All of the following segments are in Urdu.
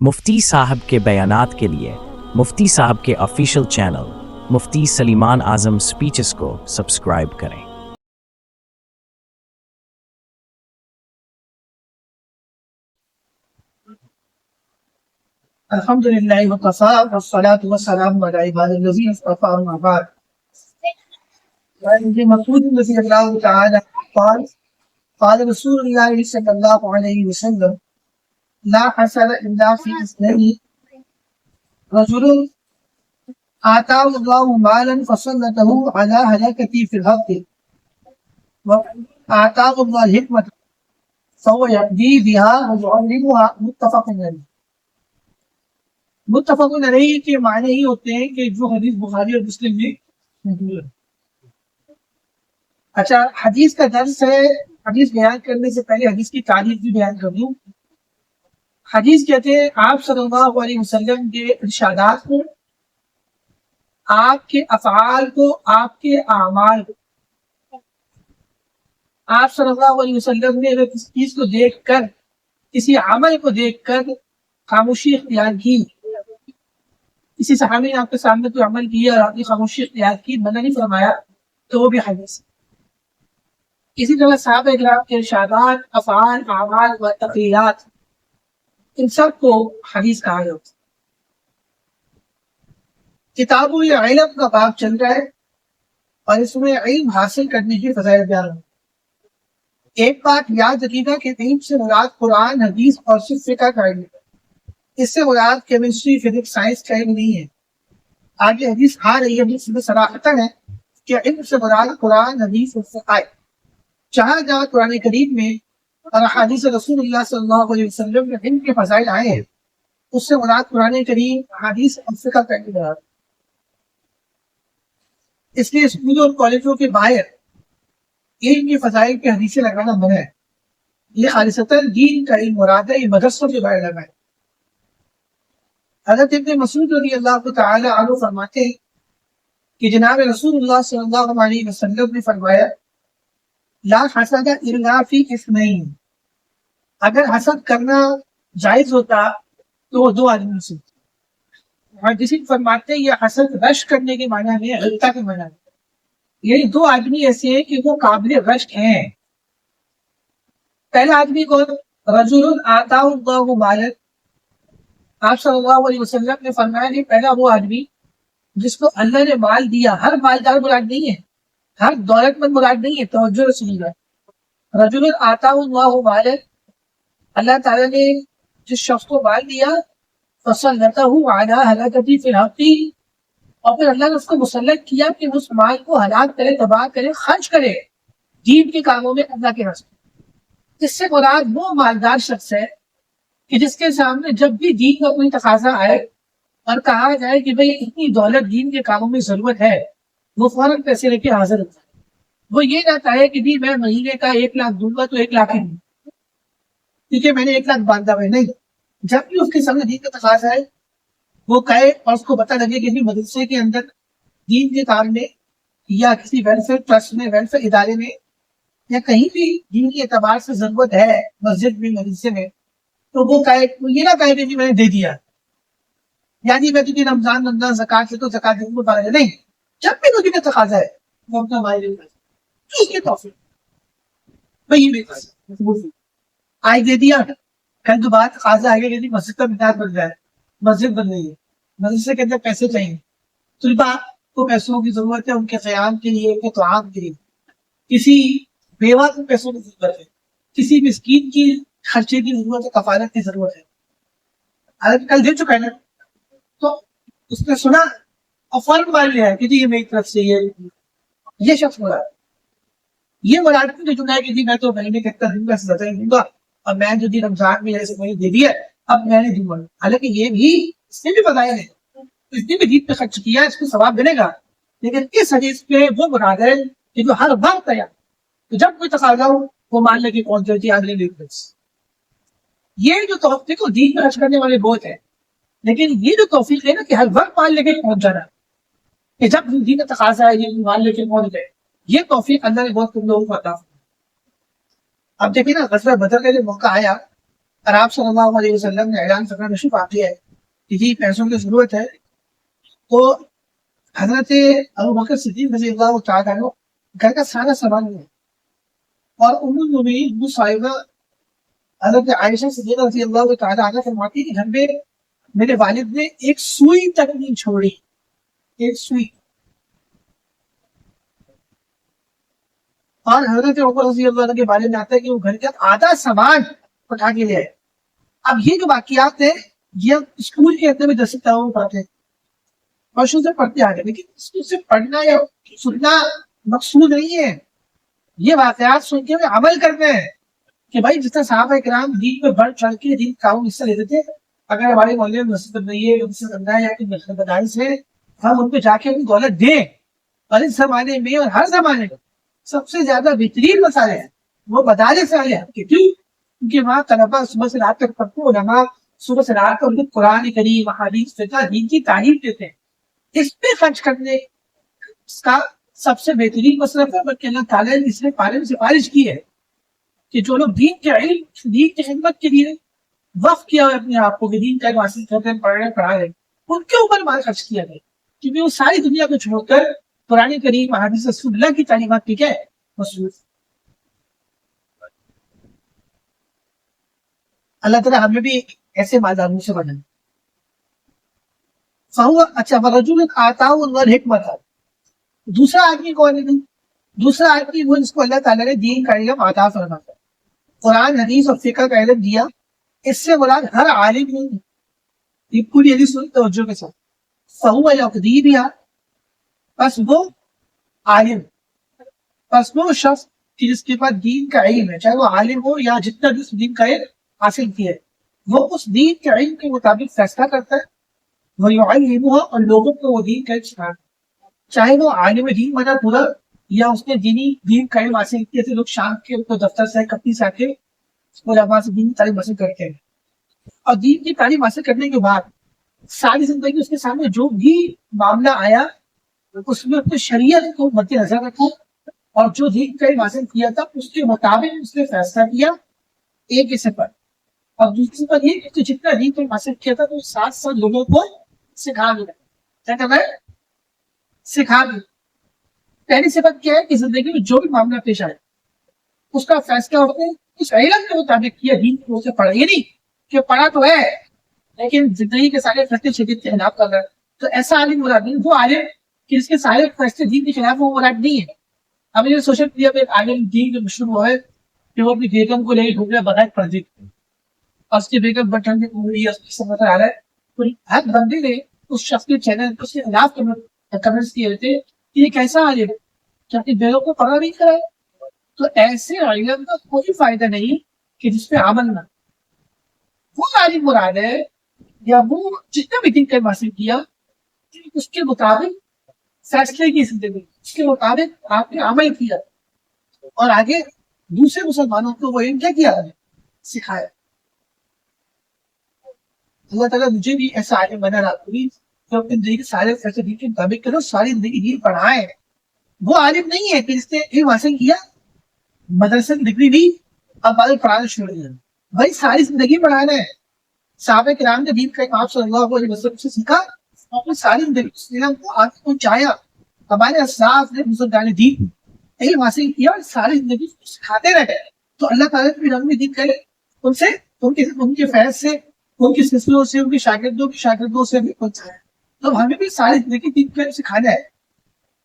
مفتی صاحب کے بیانات کے لیے مفتی صاحب کے آفیشیل چینل مفتی سلیمان اعظم سپیچز کو سبسکرائب کریں۔ الحمدللہ وکفی والصلاة والسلام علی عباد الذین اصطفی اما بعد۔ وعن ابن مسعود رضی اللہ تعالی قال قال رسول اللہ صلی اللہ علیہ وسلم لا حسد الا فی اثنین رجل آتاه اللہ مالا فسلطه علی ہلاکته فی الارض وآتاه اللہ الحکمۃ فهو یهدی بها ویعلمها متفق علیہ۔ متفق علیہ کے معنی ہی ہوتے ہیں کہ جو حدیث بخاری اور مسلم میں موجود ہے۔ اچھا، حدیث کا درس ہے۔ حدیث بیان کرنے سے پہلے حدیث کی تعریف بھی بیان کر لوں۔ حدیث کہتے ہیں آپ صلی اللہ علیہ وسلم کے ارشادات کو، آپ کے افعال کو، آپ کے اعمال کو۔ آپ صلی اللہ علیہ وسلم نے اگر کسی چیز کو دیکھ کر، کسی عمل کو دیکھ کر خاموشی اختیار کی، کسی صحابی نے آپ کے سامنے کوئی عمل کیا اور آپ نے خاموشی اختیار کی، منع نہیں فرمایا، تو وہ بھی حدیث ہے۔ اسی طرح صحابہ کرام کے ارشادات، افعال، اعمال و تقریرات، ان سب کو حدیث کہا جاتا ہے۔ کتاب علم کا باب چل رہا ہے اور اس میں علم حاصل کرنے کی فضائل بیان ہے۔ ایک بات یاد رکھیے کہ علم سے مراد قرآن، حدیث اور صرف فقہ کا علم ہے۔ اس سے مراد کیمسٹری، فزکس، سائنس کا علم نہیں ہے۔ آگے حدیث آ رہی ہے، حدیث میں صراحتاً ہے کہ علم سے مراد قرآن، حدیث اور فقہ ہے۔ جہاں جہاں قرآن کریم میں اور احادیث رسول اللہ صلی اللہ علیہ وسلم میں علم کے فضائل آئے ہیں، اس سے مراد قرآن کریم، احادیث اور فقہ کا علم ہے۔ اس لیے اسکولوں اور کالجوں کے باہر علم کے فضائل کے حدیثیں لگانا منع ہے۔ یہ خالصتاً دین کا علم مراد ہے، یہ مدرسوں کے باہر لگائے۔ حضرت ابن مسعود رضی اللہ تعالی عنہ فرماتے ہیں کہ جناب رسول اللہ صلی اللہ علیہ وسلم نے فرمایا لا حسد الا فی اثنین، اگر حسد کرنا جائز ہوتا تو وہ دو آدمی سے، اور جسی فرماتے ہیں یہ حسد رشک کرنے کے معنی میں، غلطہ کے معنی میں، یعنی دو آدمی ایسے ہیں کہ وہ قابل رشک ہیں۔ پہلا آدمی کون؟ رجل آتاہ اللہ مالا، آپ صلی اللہ علیہ وسلم نے فرمایا کہ پہلا وہ آدمی جس کو اللہ نے مال دیا۔ ہر مالدار مراد نہیں ہے، ہر دولت مند مراد نہیں ہے، توجہ سنیے گا۔ رجل آتاہ اللہ مالا، اللہ تعالیٰ نے جس شخص کو مال دیا، فسلطہ علی ہلاکتی فی الارض، اور پھر اللہ نے اس کو مسلط کیا کہ اس مال کو ہلاک کرے، تباہ کرے، خرچ کرے دین کے کاموں میں، اللہ کے راستے۔ اس سے مراد وہ مالدار شخص ہے کہ جس کے سامنے جب بھی دین کا کوئی تقاضا آئے اور کہا جائے کہ بھئی اتنی دولت دین کے کاموں میں ضرورت ہے، وہ فوراً پیسے لے کے حاضر ہوتا ہے۔ وہ یہ نہ کہے کہ جی میں مہینے کا 1 لاکھ دوں گا تو 1 لاکھ ہی دوں، کیونکہ میں نے 1 لاکھ باندھا ہوا ہے۔ نہیں، جب بھی اس کے سامنے دین کا تقاضا ہے وہ کہے اور اس کو پتہ لگے کہ مدرسے کے اندر دین کے کام میں یا کسی ویلفیئر ٹرسٹ میں، ویلفیئر ادارے میں، یا کہیں بھی دین کے اعتبار سے ضرورت ہے، مسجد میں، مدرسے میں، تو وہ کہے، یہ نہ کہے کہ میں نے دے دیا، یعنی میں تجھے رمضان زکات سے تو زکات دوں گا، نہیں، جب بھی تجھے کا تقاضا ہے وہ اپنا مال دے گا، اس کی توفیق بھائی میرے پاس آج دے دیا، کل دوبارہ تقاضا آئے گا کہ مسجد کا مینار بن جائے، مسجد بن رہی ہے، مدرسے کے اندر پیسے چاہیے، طلباء کو پیسوں کی ضرورت ہے، ان کے قیام کے لیے، ان کے طعام کے لیے، کسی بیوہ کو پیسوں کی ضرورت ہے، کسی مسکین کی خرچے کی ضرورت ہے، کفالت کی ضرورت ہے۔ حضرت کل دے چکا ہے نا، تو اس نے سنا اور فوراً مان لیا ہے کہ جی یہ میری طرف سے یہ شخص مراد، یہ مراد جو چنا ہے کہ جی میں تو مہینے کے اتنا دن کا زیادہ ہی دوں گا، اور میں جو دی رمضان میں جیسے مجھے دے دیا اب میں نے دوں گا، حالانکہ یہ بھی اس نے بھی بتایا ہے، اس نے بھی دین پہ خرچ کیا، اس کو ثواب ملے گا، لیکن اس حدیث پہ وہ مراد ہے کہ جو ہر وقت ہے، تو جب کوئی تقاضا ہو وہ مان لے کے پہنچ جاتی ہے۔ یہ جو توفیق کو دین میں خرچ کرنے والے بہت ہیں، لیکن یہ جو توفیق ہے نا کہ ہر وقت مال لے کے پہنچ جانا، کہ جب دین کا تقاضا ہے یہ مال لے کے پہنچ جائے، یہ توفیق اللہ نے بہت کم لوگوں کو عطا فرمائی۔ اب دیکھیں نا، غزوہ بدر کا جو موقع آیا، اور آپ صلی اللہ علیہ وسلم نے اعلان کرنا نشو آتی ہے کہ جی پیسوں کی ضرورت ہے، تو حضرت ابو بکر صدیق رضی اللہ تعالیٰ عنہ گھر کا سارا سامان ہے، اور ام المؤمنین صاحبہ حضرت عائشہ صدیقہ رضی اللہ تعالیٰ عنہ فرماتی کہ گھر میں میرے والد نے ایک سوئی تک نہیں چھوڑی، ایک سوئی. اور حضرت عمر رضی اللہ عنہ کے بارے میں آتا ہے کہ وہ گھر کا آدھا سامان اٹھا کے لے آئے. اب یہ جو واقعات ہیں یہ اسکول کے اندر بھی درس تعاون پڑھتے ہیں اور شروع سے پڑھتے آ گئے، لیکن اسکول سے پڑھنا یا سننا مقصود نہیں ہے، یہ واقعات سن کے ہمیں عمل کرنا ہے کہ بھائی جس طرح صحابہ کرام دین پہ بڑھ چڑھ کے دین تعاون حصہ لیتے تھے، اگر ہمارے محلے میں مسجد بن رہی ہے ان سے کرنا ہے یا کوئی مسجد مدارس ہے، ہم ان پہ جا کے ان دولت دیں. اور اس زمانے میں اور ہر زمانے میں سب سے زیادہ بہترین مسائل ہیں وہ مدارس والے ہیں. کیوں؟ کیونکہ وہاں طلبا صبح سے رات تک پڑھتے، علماء صبح سے رات تک ان کو قرآن کریم احادیث فقہ دین کی تعلیم دیتے ہیں. اس پہ خرچ کرنے کا سب سے بہترین مصرف ہے، بلکہ اللہ تعالیٰ نے اس میں پارے میں سفارش کی ہے کہ جو لوگ دین کے علم دین کی خدمت کے لیے وقف کیا ہوا اپنے آپ کو کہ دین کا علم حاصل کرتے ہیں، پڑھ رہے ہیں، پڑھا رہے ہیں، ان کے اوپر مال خرچ کیا گیا، کیونکہ وہ ساری دنیا کو چھوڑ کر قرآن کریم احادیث رسول اللہ کی تعلیمات کی کیا ہے مصروف. اللہ تعالیٰ ہمیں بھی ایسے مالداروں سے بنائے. اچھا ورجل آتاہ اللہ الحکمت، دوسرا آدمی کون ہے؟ دوسرا آدمی وہ جس کو اللہ تعالیٰ نے دین کا علم عطا فرمایا، قرآن حدیث اور فقہ کا علم دیا. اس سے مراد ہر عالم نہیں ہے، یہ پوری حدیث سنی توجہ کے ساتھ. فہو یقضی بہا، بس وہ عالم، بس وہ شخص جس کے پاس دین کا علم ہے، چاہے وہ عالم ہو یا جتنا بھی اس دین کا علم حاصل کیا ہے، وہ اس دین کے علم کے مطابق فیصلہ کرتا ہے. وہ یعلمھا، اور لوگوں کو وہ دین کا علم سکھاتا ہے، چاہے وہ عالم دین بنا پورا یا اس نے دین کا علم حاصل کیا تھے. لوگ شام کے دفتر سے کپڑی سے آ کے علماء سے دین کی تعلیم حاصل کرتے ہیں، اور دین کی تعلیم حاصل کرنے کے بعد ساری زندگی اس کے سامنے جو بھی معاملہ آیا اس میں اپنے شریعت کو مد نظر رکھا، اور جو دین کا علم حاصل کیا تھا اس کے مطابق اس نے فیصلہ کیا. ایک حصے پر، اور دوسری پر یہ کہ جتنا دین کا علم حاصل کیا تھا تو ساتھ ساتھ لوگوں کو سکھا بھی کیا کرنا ہے، سکھا بھی. پہلی صفت کیا ہے کہ زندگی میں جو بھی معاملہ پیش آئے اس کا فیصلہ اس نے اس علم کے مطابق کیا، دین کو اسے پڑھا. یہ نہیں کہ پڑھا تو ہے لیکن زندگی کے سارے فیصلے شدید کے خلاف کر رہا ہے، تو ایسا عالم مراد نہیں. وہ عالم کہ اس کے سارے فیصلے دین کے خلاف وہ مراد نہیں ہے. اب یہ سوشل میڈیا پہ عالم دین جو مشہور ہوا ہے کہ وہ اپنی بیگم کو لے کے گھوم رہا بغیر پردے، اور اس کی بیگم بٹن کی گھوم رہی ہے، اس کی سب نظر آ رہا ہے. ہر بندے نے اس شخص کے چینل اس کے خلاف کمنٹس کیے ہوتے کہ یہ کیسا عالم ہے کہ اپنی بیگم کو پڑھا نہیں کرا ہے. تو ایسے علم کا کوئی فائدہ نہیں کہ جس پہ عمل نہ. وہ عالم مراد ہے یا وہ جتنا بھی دین کا علم حاصل کیا اس کے مطابق فیصلے کی زندگی، اس کے مطابق آپ نے عمل کیا اور آگے دوسرے مسلمانوں کو وہ علم کیا ہے سکھایا. اللہ تعالیٰ مجھے بھی ایسا عالم بنا رہا جو اپنی زندگی کے سارے فیصلے دین کے مطابق کرو، ساری زندگی دین پڑھائے. وہ عالم نہیں ہے کہ جس نے علم حاصل کیا، مدرسے کی ڈگری لی، اب بعد پڑھانا شروع کیا. بھائی ساری زندگی پڑھانا ہے. صحابہ کرام نے دین کا آپ صلی اللہ علیہ وسلم سے سیکھا، اور ساری زندگی اس علم کو آگے پہنچایا. ہمارے اسلاف نے بزرگان دین علم حاصل کیا اور ساری زندگی سکھاتے رہے. تو اللہ تعالیٰ نے رنگ میں دین کرے ان سے، ان کے فیض سے، ان کی سلسلوں سے، ان کے شاگردوں سے بھی پہنچایا. تو ہمیں بھی ساری زندگی دین کا سکھانا ہے.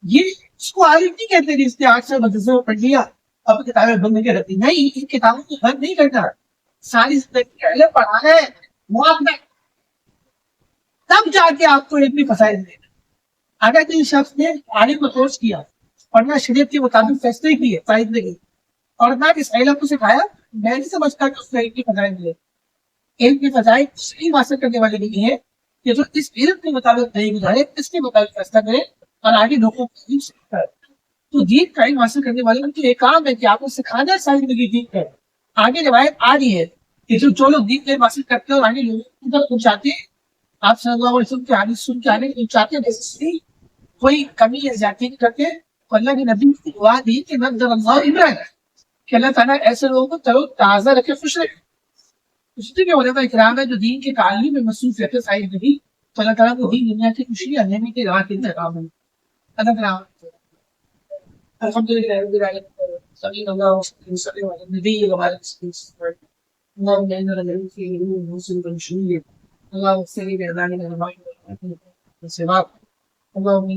یہ اس کو عالم نہیں کہتے جس نے 8 سال مدرسے میں پڑھ لیا اب کتابیں بند کے رکھتی. نہیں، ان کتابوں کو بند نہیں کرنا، ساری زندگی کا علم پڑھانا ہے، معاہدہ، تب جا کے آپ کو علمی فضائل دینا. اگر کوئی شخص نے عالم کو کورس کیا، پڑھنا شریعت کے مطابق فیصلے کیے ساری زندگی، اور نہ اس علم کو سکھایا، میں نہیں سمجھتا کہ اس کو علم کی فضائل ملے. علم کی فضائل علم حاصل کرنے والے نہیں ہے کہ جو اس علم کے مطابق نہیں گزارے، اس کے مطابق فیصلہ کرے اور آگے لوگوں کو سکھائے. تو دین کا علم حاصل کرنے والے ان کی ایک کام ہے کہ آپ کو سکھانا ہے ساری زندگی دین کا. آگے روایت آ رہی ہے کہ جو لوگ دین کا علم حاصل کرتے ہیں اور آگے لوگوں کو تک پہنچاتے ہیں، آپ صلی اللہ علیہ وسلم کے حدیث سن کے آگے پہنچاتے ہیں، جیسے کوئی کمی یا زیادتی نہیں کرتے. تو اللہ کے نبی کی دعا دی کہ نظر اللہ عمران کہ اللہ تعالیٰ ایسے لوگوں کو تازہ رکھے، خوش رکھے. اس لیے علماء اکرام ہے جو دین کے تعلیم میں مصروف رہتے سائز نہیں تو اللہ تعالیٰ کو دین دنیا کی خوشی انجام کے راہ کے انتخاب ہے اللہ تعالیٰ الحمد للہ رب العالمین صلی اللہ علیہ وسلم علی النبی وعلی اللهم انا نجعلك في مسلم بنشويه اللهم صل على سيدنا محمد اللهم